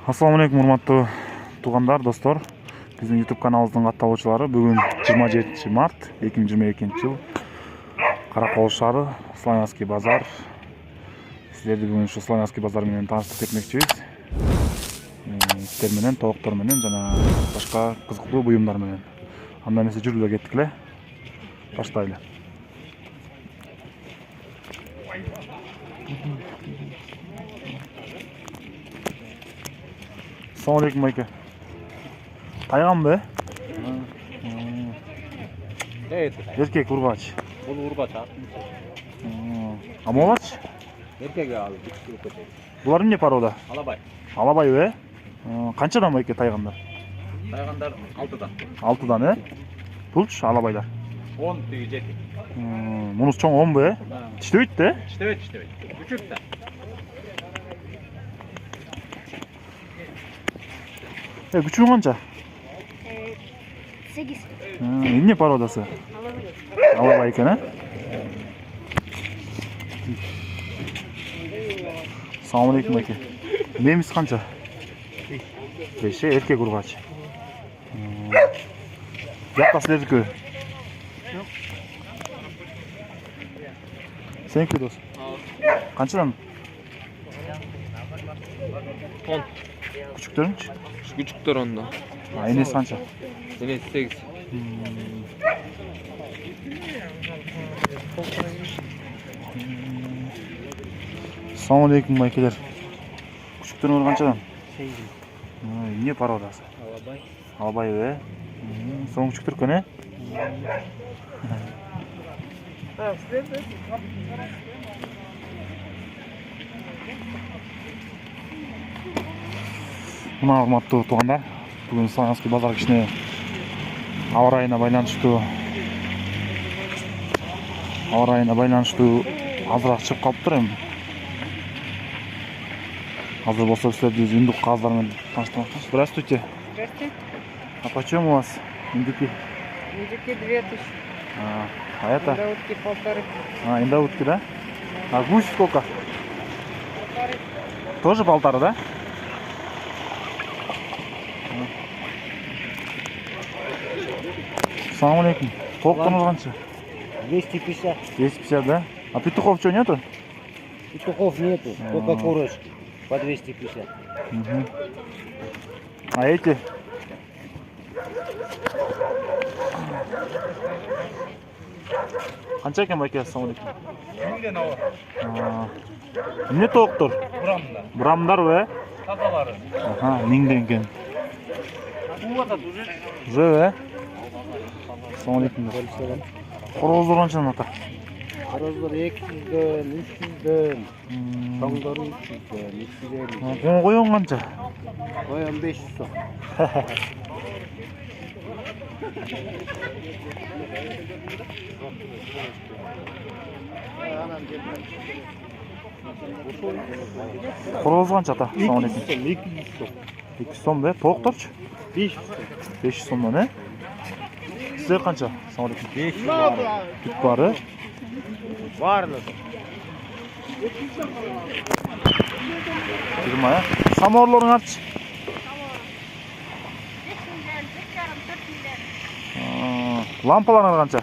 Assalamu алейкум, урматтуу туугандар, достор. Биздин YouTube каналыбыздын катталуучулары, бүгүн 27 март 2022-жыл. Каракол шаары, Славянский базар. Сиздерди бүгүн ушу Славянский базар менен тааныштырып кетмекчибиз. Иттер менен, тооктор менен жана башка кызыктуу буюмдар менен. Анда эмесе жүрүп кеттик эле. Баштайлы. Assalamu alaikum Майка. Тайган бе? Эркек ургач. Бул ургач. А молач? Эркек ал. Булар эмне порода? Алабай. Алабай бе? Канчадан Майка тайгандар? Тайгандар 6дан. 6дан, Булчу алабайлар. 10 тиги 7. Мунус чоң 10 бе? Тиштебейт да? Тиштебейт. Күчүк да. Күчүгү канча? 8. Эмне породасы? Алабай экен, Assalamu alaikum Майка. Немис канча? 5, эркек ургач. Жакта силердики? Сеники дос? Канчадан? 10. Küçüklermiş. Küçüktür onda. Enesi kança? Enesi 8. Assalamu alaikum Maykeler. Küçüklerin olur kançadan? 8. Niye para odası? Alabay. Alabay be. Son küçüktür ki ne? Мына урматтуу туугандар, бүгүн Славянский базар кичине аба ырайына байланыштуу азыраак чыгып калыптыр эми. Азыр болсо силерди үндүк каздар менен тааныштырмакчыбыз. Здравствуйте. Здравствуйте. А почем у вас индюки? Индюки 2000. А это? Индаутки 1,5. Индаутки, да? А гусь сколько? 1,5. Тоже 1,5, да? Assalamu alaikum. Толктонуз канча? 250. 250, да? А петухов что, нету? Петухов нету, только курочки по 250. А эти? Канча экен байке? Assalamu alaikum. Миңден ава. Эмне тооктор? Бурамда. Бурамдар бе? Тазалары. Миңден экен. Кувата уже. Уже бе? Assalamu alaikum. Хороздор канчадан ата? Хороздар 200'ден, 300'ден, тоңдор 300'ден, 350. Коюн канча? Коян 500 сом. Хороз канча ата? Assalamu alaikum. 200 сом. 200 сом бе? Тоокторчу? 500 сом. 500 сомдон, Сиздер канча? Assalamu alaikum. 500 бар. Түп бары? Барлық. 20, Самоорлоруңарчы? 5 Лампаларыңар канча?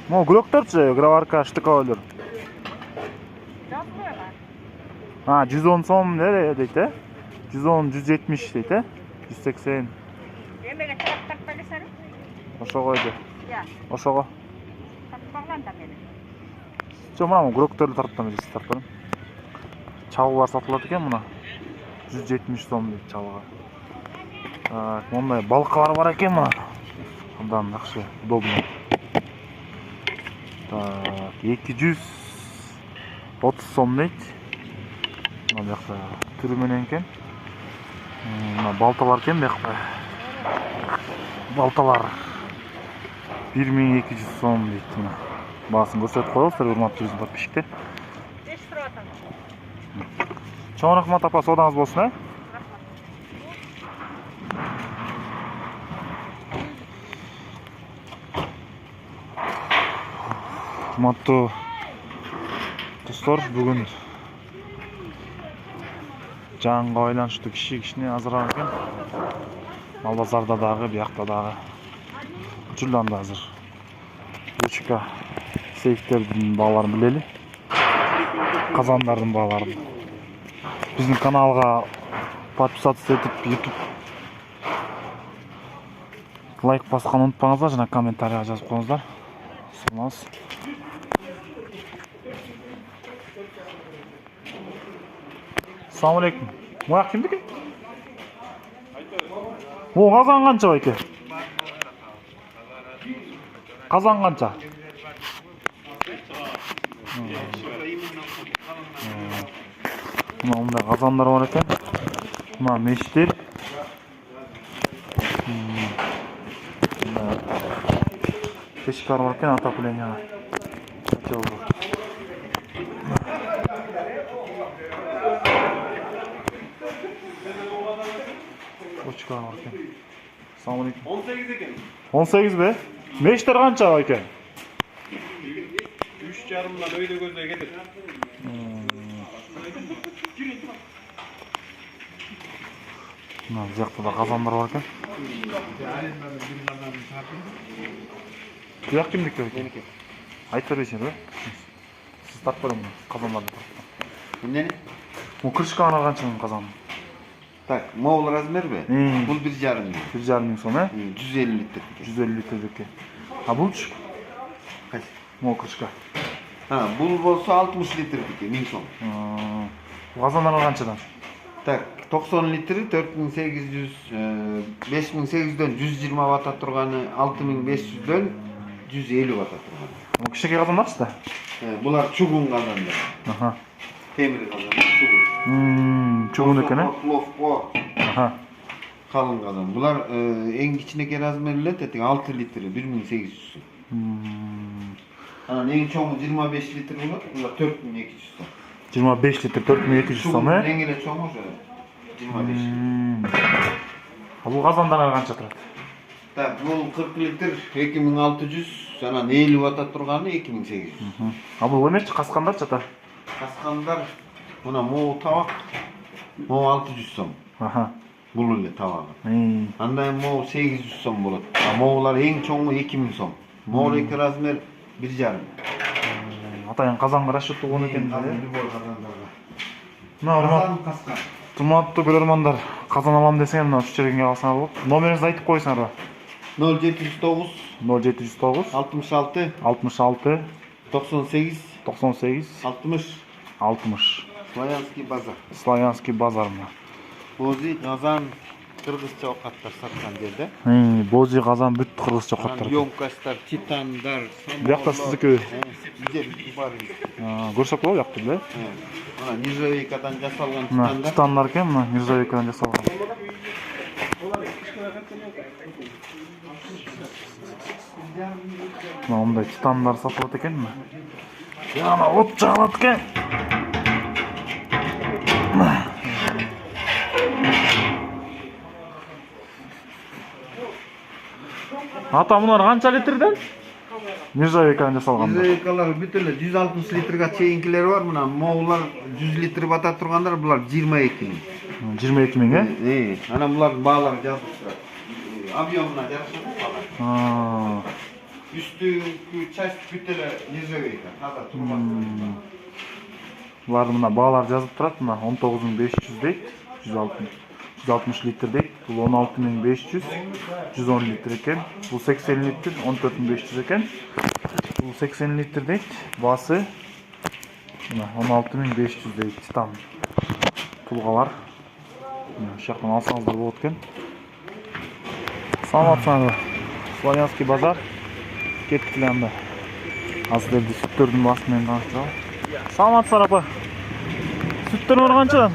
Могу күрөктөрчү, граварка, штыковалар. 110 сом дейт, 110, 170 дейт, 180. Эмеге чыгып келесең? Ошого эди. Я. Ошого. Тартпаган да мени. Жо мына күрөктөрдү тарттым эле, тарттым. Чалгылар сатылат экен мына. 170 сом дейт чалга. Мондай балкалар бар экен мына. Андан жакшы, удобно. Так, 230 сом дейт. Мына жакта түрү менен экен. Мына балталар экен бuyakта. Балталар 1200 сом дейт мына. Баасын көрсөтүп коебуз, урматтуу биздин подписчиктер. 5 туруп атам. Чоң рахмат апа, содаңыз болсун, Урматтуу достор, бүгүн жаңға байланыштуу кичине азыраак экен. Мал базарда дагы, биякта дагы. Учурланда азыр. Учка сейфтердин бааларын билели. Казандардын бааларын. Биздин каналга подписаться этип, YouTube лайк басканды унутпаңыздар жана комментарийга жазып коюңуздар. Сулмабыз. Assalamu alaikum. Muyak kimdiki? O kazan kança bayke? Kazan kança? Bunda kazanlar var eken. Buna meştir. Peşkar var eken atakulen yana. Kaça oldu? Çıkar varken. Selamünaleyküm. 18 eken. 18 be. Meşter kança var eken? 3,5'dan öyle gözle getir. Bu yakta da kazanlar var eken. Bu yak kimlik yok? Benimki. Ayıp vermeyin be. Siz tartlarım mı? Kazanlarını tartlarım. Ne? Bu kırışkanlar kançanın kazanı. Так, Moğol razmer be. Hmm. Bul 1,5 milyon. 1,5 milyon sonra. 150 litre. 150 litredeki. Ha bulç? Kaç? Mo kırışka. Ha, bul bolsa 60 litre dike, 1000 so'm. Bu kazanlar kançadan? Так, 90 litre 4800, 5800'den 120 watt turgany, 6500'den 150 watt turgany. Bu kişiye kazanlar işte. Bular çugun kazanlar. Aha. Temir kazanlar, çugun. Çoğun ekene. Lofko. Aha. Kalın kazan. Bular en kiçineki razmerler tetik 6 litre, 1800 so'm. Ana en çoğu 25 litre bular, bular 4200 so'm. 25 litre 4200 so'm. En gele çoğu o'sha 25. Ha bu kazanlar kança turadi? Так, bu 40 litre 2600, sana 50 watt turgany 2800. Ha bu emechchi kaskanlar çata. Kaskanlar buna Moğol tabak, Moğol 600 so'm. Aha. Bul ile tabağı. Anda Moğol 800 so'm bolat. Moğollar en çoğu 2000 so'm. Moğol iki razmer 1,5. Атайын казанга расчет болгон экен. Мына Kaskan. урматтуу көрөрмандар, казан алам десең мына ушу жерге алсаңар болот. Номериңизди айтып коюңуздар. 0709 0709 66 66 98 98 60 60. Славянский базар. Славянский базарына. Bozi Kazan Kırgızça okatlar satkan жерде. Бози казан бүт кыргызча каттар. Yonkaslar, titanlar, Биякта сиздики. бар. Көрсөк болобу бияктı беле? Мына нержавейкадан жасалган Мына титандар. титандар экен, мына нержавейкадан жасалган. Мына мындай титандар сатылат экен мына. Жана от жагалат экен. Ата мунар канча литрден? Нержавейкадан жасалган. Нержавейкалар бүт эле 160 литрге чейинкилери бар. Мына Моğollar 100 литр бата тургандар, булар 22 миң. 22 миң, э? Ана булар баалар жазып турат. Объемуна жарашат баалар. Üstünkü часть бүт эле нержавейка. Таза турган. Булар мына баалар жазып турат. Мына 19500 дейт. 160 литр дейт. Бул 16500, 110 литр экен. Бул 80 литр, 14500 экен. Бул 80 литр дейт. Баасы мына 16500 дейт. Титан тулгалар. Мына ушул жактан алсаңыздар болот экен. Саламатсыздар. Славянский базар. Кеттик анда. Азыр элди сүттөрдүн баасы менен таныштыралы. Саламатсыздар апа. Сүттөр бар канчадан?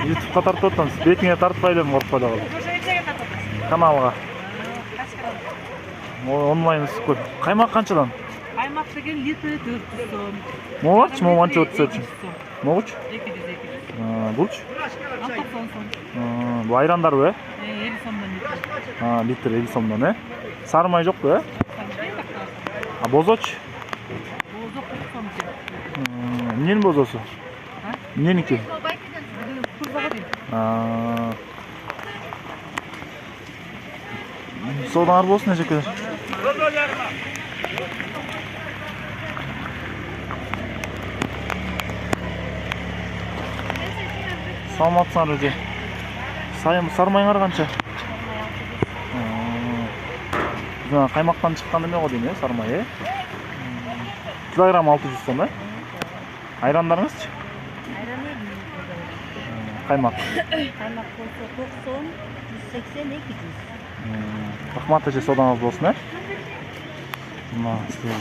YouTube'ga тартып атсаңыз, бетиңе тартпай элем коркпой дагы. Каналга. Онлайн сүт. Каймак канчадан? Каймак деген литри 400 сом. Могуч, могуч өтсөчү. Могуч? 200. Булч? 90 сом. Бу айрандарбы, 50 сомдон литр. литр 50 сомдон, Сары май жокпу, Бозоч? Бозок 40 сом. Эмненин бозосу? Эмненики? Курбага дейм. Содаңар болсын, эжекелер. Саламатсыңар эже. Сармайыңар канча? Жаңа каймактан чыккан эме го дейм, сармай, Килограмм 600 сом, Айрандарыңызчы? Каймак. Каймак болсо 90, 180, 200. Рахмат эже, содаңыз болсын, Мына сиз.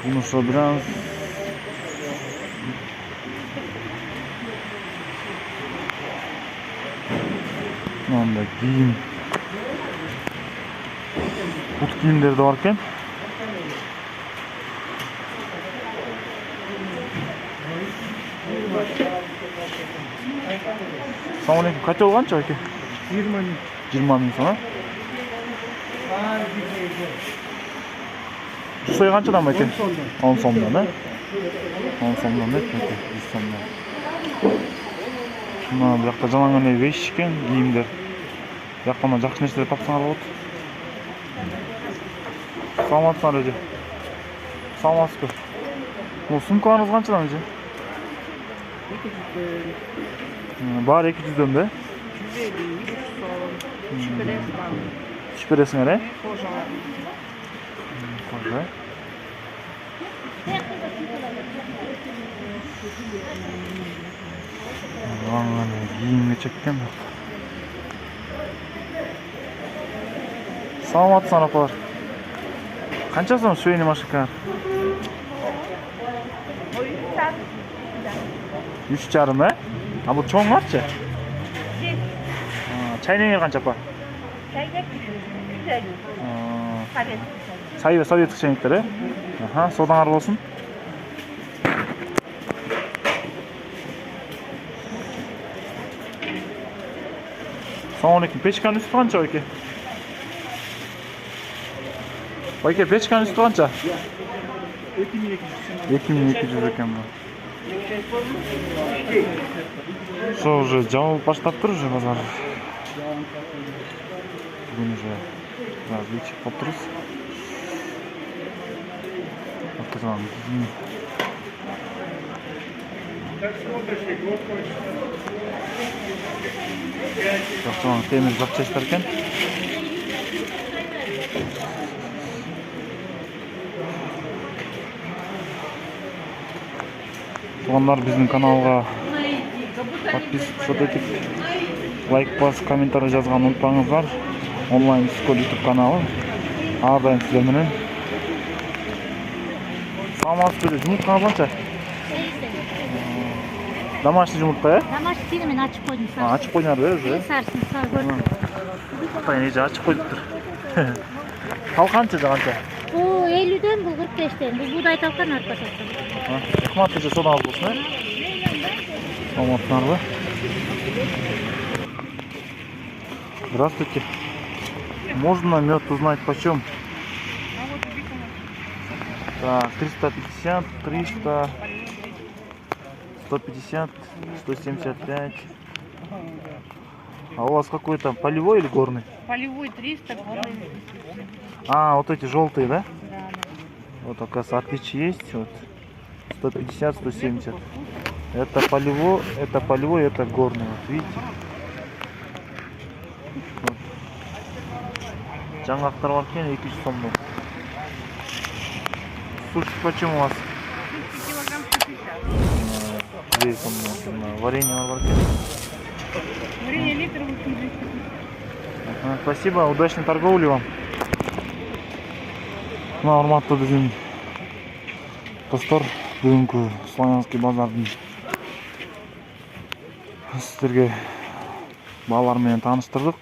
Бунусу biraz Manda giyim. But giyimleri de varken. Assalamualaikum. Kaç olgan çayke? 20 ming so'm. Suya qanchadan bu ekan? 10 so'mdan, 10 so'mdan deb, 100 so'mdan. Mana bu yoqda jalangan vesh ekan, kiyimler. Bu yoqda mana yaxshi narsalar topsanglar bo'ladi. Salomatsizlar o'zi. Salomatsiz. Bu sumkalaringiz qanchadan o'zi? 200. Bari 200 dönde. 150, 100 so'm. Şüphedesin hele? Kojalar. Koja. Lan giyimle çektim. Salamatsan apalar. Qancha so'm suyuni mashikar? 3,5 he? Ha bu cho'ng'atchi? Chaynagiga qancha apa? Çaydak 150. Sovet çaynikleri. Aha, sodаңар болсын. Assalamualaikum. Pechkanın üstü qancha oyke? Oyke, pechkanın üstü qancha? 2200 ekan bu. Что уже жабылып баштап тур уже базар. Бүгүн уже различий болуп турбуз. Жакчылан темир запчастьтер экен. Тугандар, биздин каналга подписываться этип, лайк басып, комментарий жазганды унутпаңыздар. Онлайн школ YouTube каналы. Ар дайым сиздер менен. Саламатсызбы, жумурткаңыз канча? Домашний жумуртка, Домашний мен açıp koydum. Açıp koydуңар уже? Sarsın, sağ görün. Атайын эже ачып коюптур. Тал канча канча? Bu 50'den, bu 45'ten. Bu buğday talkan arpa sattım. Рахмат эже, содаңыз болсун. Саламатсыңарбы? Здравствуйте. Можно мед узнать почем? Так, 350, 300, 150, 175. А у вас какой-то полевой или горный? Полевой 300, горный. А, вот эти желтые, да? Да. Вот, оказывается, отличие есть. Вот. 150, 170. Это полевой, это горный. Вот, видите? Вот. Жаңғақтар бар екен, 200 сом. Суши почем у вас? Килограмм 150. 2 сом. Варенье бар екен. Варенье литр 80. Спасибо, удачной торговли вам. Мына урматтуу биздин достор, бүгүнкү Славянский базардын сиздерге баалар менен тааныштырдык.